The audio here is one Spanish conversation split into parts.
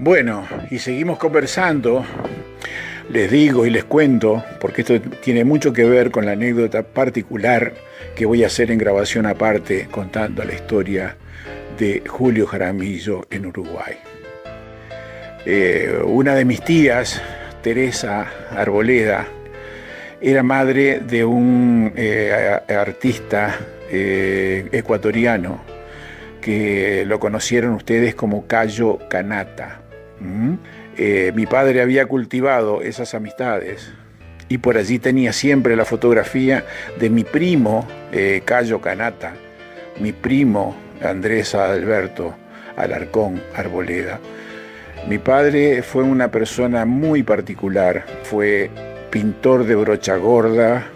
Bueno, y seguimos conversando. Les digo y les cuento, porque esto tiene mucho que ver con la anécdota particular que voy a hacer en grabación aparte, contando la historia de Julio Jaramillo en Uruguay. Una de mis tías, Teresa Arboleda, era madre de un artista ecuatoriano que lo conocieron ustedes como Cayo Canata. Mi padre había cultivado esas amistades y por allí tenía siempre la fotografía de mi primo Cayo Canata, mi primo Andrés Alberto Alarcón Arboleda. Mi padre fue una persona muy particular, fue pintor de brocha gorda,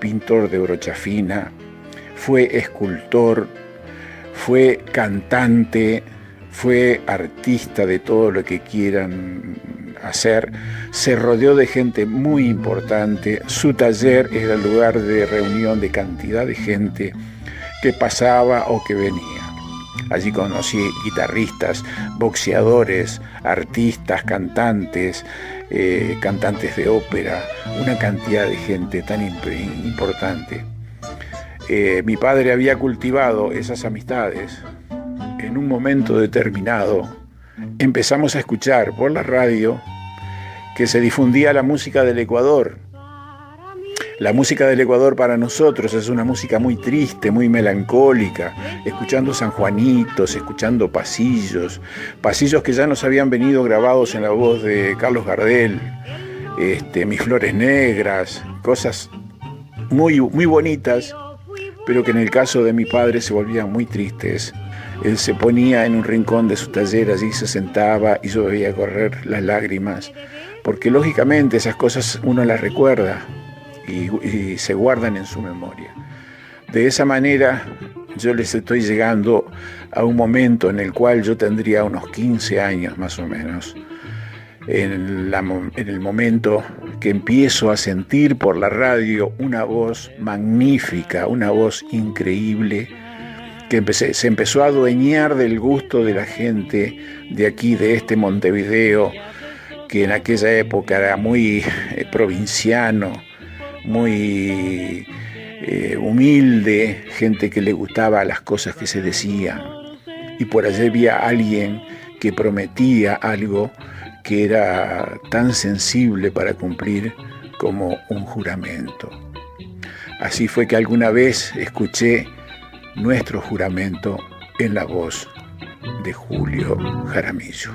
pintor de brocha fina, fue escultor, fue cantante, fue artista de todo lo que quieran hacer, se rodeó de gente muy importante, su taller era el lugar de reunión de cantidad de gente que pasaba o que venía. Allí conocí guitarristas, boxeadores, artistas, cantantes, cantantes de ópera, una cantidad de gente tan importante. Mi padre había cultivado esas amistades. En un momento determinado empezamos a escuchar por la radio que se difundía la música del Ecuador. La música del Ecuador para nosotros es una música muy triste, muy melancólica, escuchando San Juanitos, escuchando pasillos que ya nos habían venido grabados en la voz de Carlos Gardel, Mis Flores Negras, cosas muy, muy bonitas, pero que en el caso de mi padre se volvían muy tristes. Él se ponía en un rincón de su taller, allí se sentaba y yo veía correr las lágrimas, porque lógicamente esas cosas uno las recuerda y se guardan en su memoria. De esa manera yo les estoy llegando a un momento en el cual yo tendría unos 15 años más o menos, en el momento que empiezo a sentir por la radio una voz magnífica, una voz increíble, que se empezó a adueñar del gusto de la gente de aquí, de este Montevideo, que en aquella época era muy provinciano, muy humilde, gente que le gustaba las cosas que se decían. Y por allí había alguien que prometía algo que era tan sensible para cumplir como un juramento. Así fue que alguna vez escuché nuestro juramento en la voz de Julio Jaramillo.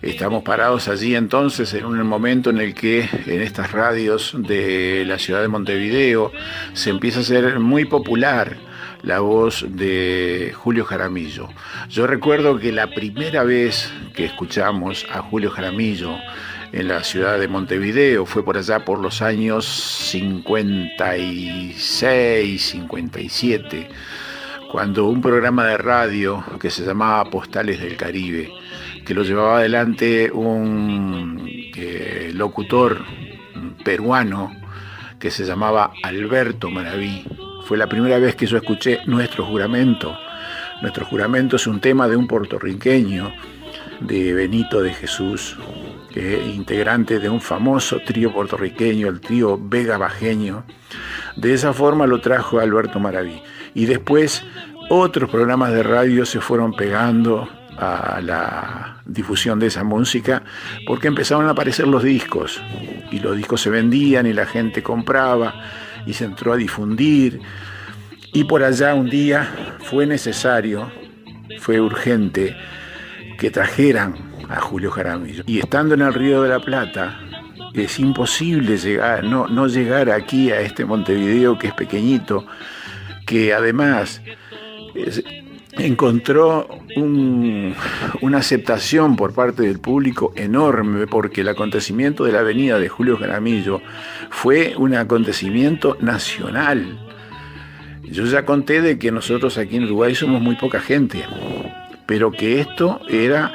Estamos parados allí entonces en un momento en el que en estas radios de la ciudad de Montevideo se empieza a hacer muy popular la voz de Julio Jaramillo. Yo recuerdo que la primera vez que escuchamos a Julio Jaramillo en la ciudad de Montevideo fue por allá por los años 56, 57, cuando un programa de radio que se llamaba Postales del Caribe, que lo llevaba adelante un locutor peruano que se llamaba Alberto Maraví. Fue la primera vez que yo escuché Nuestro Juramento. Nuestro Juramento es un tema de un puertorriqueño, de Benito de Jesús, integrante de un famoso trío puertorriqueño, el trío Vega Bajeño. De esa forma lo trajo Alberto Maraví. Y después otros programas de radio se fueron pegando a la difusión de esa música, porque empezaron a aparecer los discos, y los discos se vendían y la gente compraba, y se entró a difundir. Y por allá un día fue necesario, fue urgente, que trajeran a Julio Jaramillo. Y estando en el Río de la Plata, es imposible llegar, no llegar aquí a este Montevideo que es pequeñito, que además encontró una aceptación por parte del público enorme, porque el acontecimiento de la venida de Julio Jaramillo fue un acontecimiento nacional. Yo ya conté de que nosotros aquí en Uruguay somos muy poca gente, pero que esto era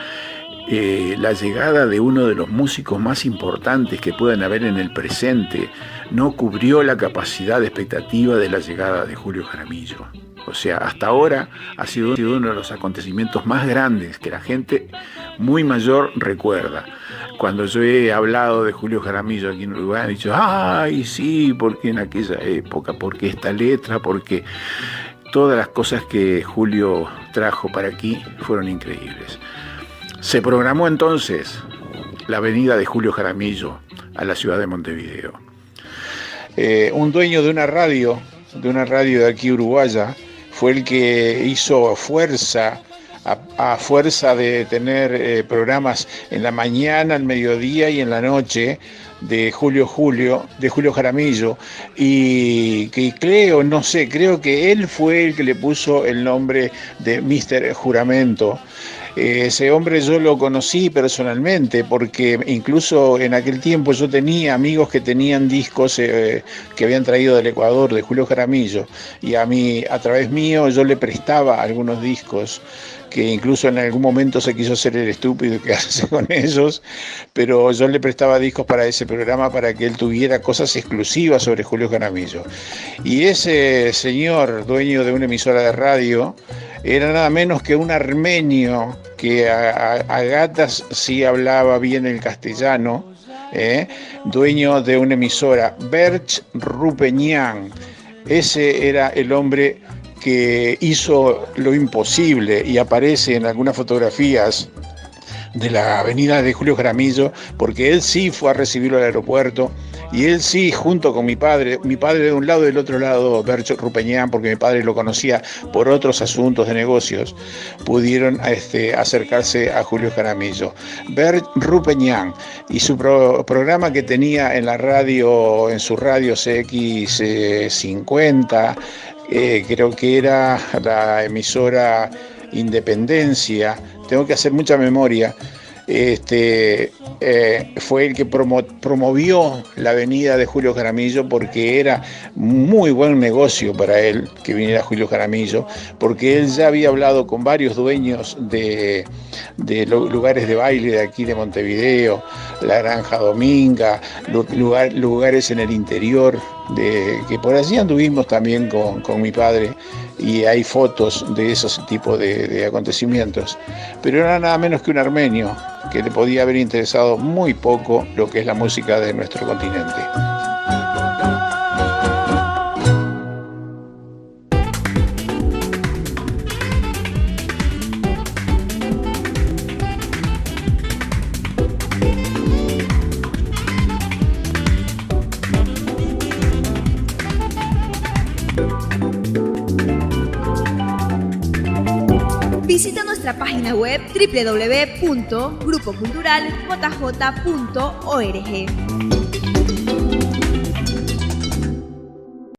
la llegada de uno de los músicos más importantes que puedan haber en el presente. No cubrió la capacidad expectativa de la llegada de Julio Jaramillo. O sea, hasta ahora ha sido uno de los acontecimientos más grandes que la gente muy mayor recuerda. Cuando yo he hablado de Julio Jaramillo aquí en Uruguay, han dicho, ¡ay, sí! Porque en aquella época, porque esta letra, porque todas las cosas que Julio trajo para aquí fueron increíbles. Se programó entonces la venida de Julio Jaramillo a la ciudad de Montevideo. Un dueño de una radio de aquí uruguaya, fue el que hizo fuerza, a fuerza de tener programas en la mañana, al mediodía y en la noche, de Julio Jaramillo, y que creo que él fue el que le puso el nombre de Mr. Juramento. Ese hombre yo lo conocí personalmente, porque incluso en aquel tiempo yo tenía amigos que tenían discos que habían traído del Ecuador, de Julio Jaramillo, y a través mío yo le prestaba algunos discos, que incluso en algún momento se quiso hacer el estúpido y quedarse con ellos, pero yo le prestaba discos para ese programa para que él tuviera cosas exclusivas sobre Julio Jaramillo. Y ese señor, dueño de una emisora de radio, era nada menos que un armenio que a gatas sí hablaba bien el castellano, dueño de una emisora, Berch Rupeñán. Ese era el hombre que hizo lo imposible y aparece en algunas fotografías de la avenida de Julio Jaramillo, porque él sí fue a recibirlo al aeropuerto, y él sí, junto con mi padre de un lado y del otro lado, Bercho Rupeñán, porque mi padre lo conocía por otros asuntos de negocios, pudieron acercarse a Julio Jaramillo. Bert Rupeñán y su programa que tenía en la radio, en su radio CX50, creo que era la emisora Independencia, tengo que hacer mucha memoria, fue el que promovió la venida de Julio Jaramillo, porque era muy buen negocio para él que viniera Julio Jaramillo, porque él ya había hablado con varios dueños de lugares de baile de aquí de Montevideo, la Granja Dominga, lugares en el interior, que por allí anduvimos también con mi padre, y hay fotos de esos tipos de acontecimientos. Pero era nada menos que un armenio que le podía haber interesado muy poco lo que es la música de nuestro continente. Visita nuestra página web www.grupoculturaljj.org.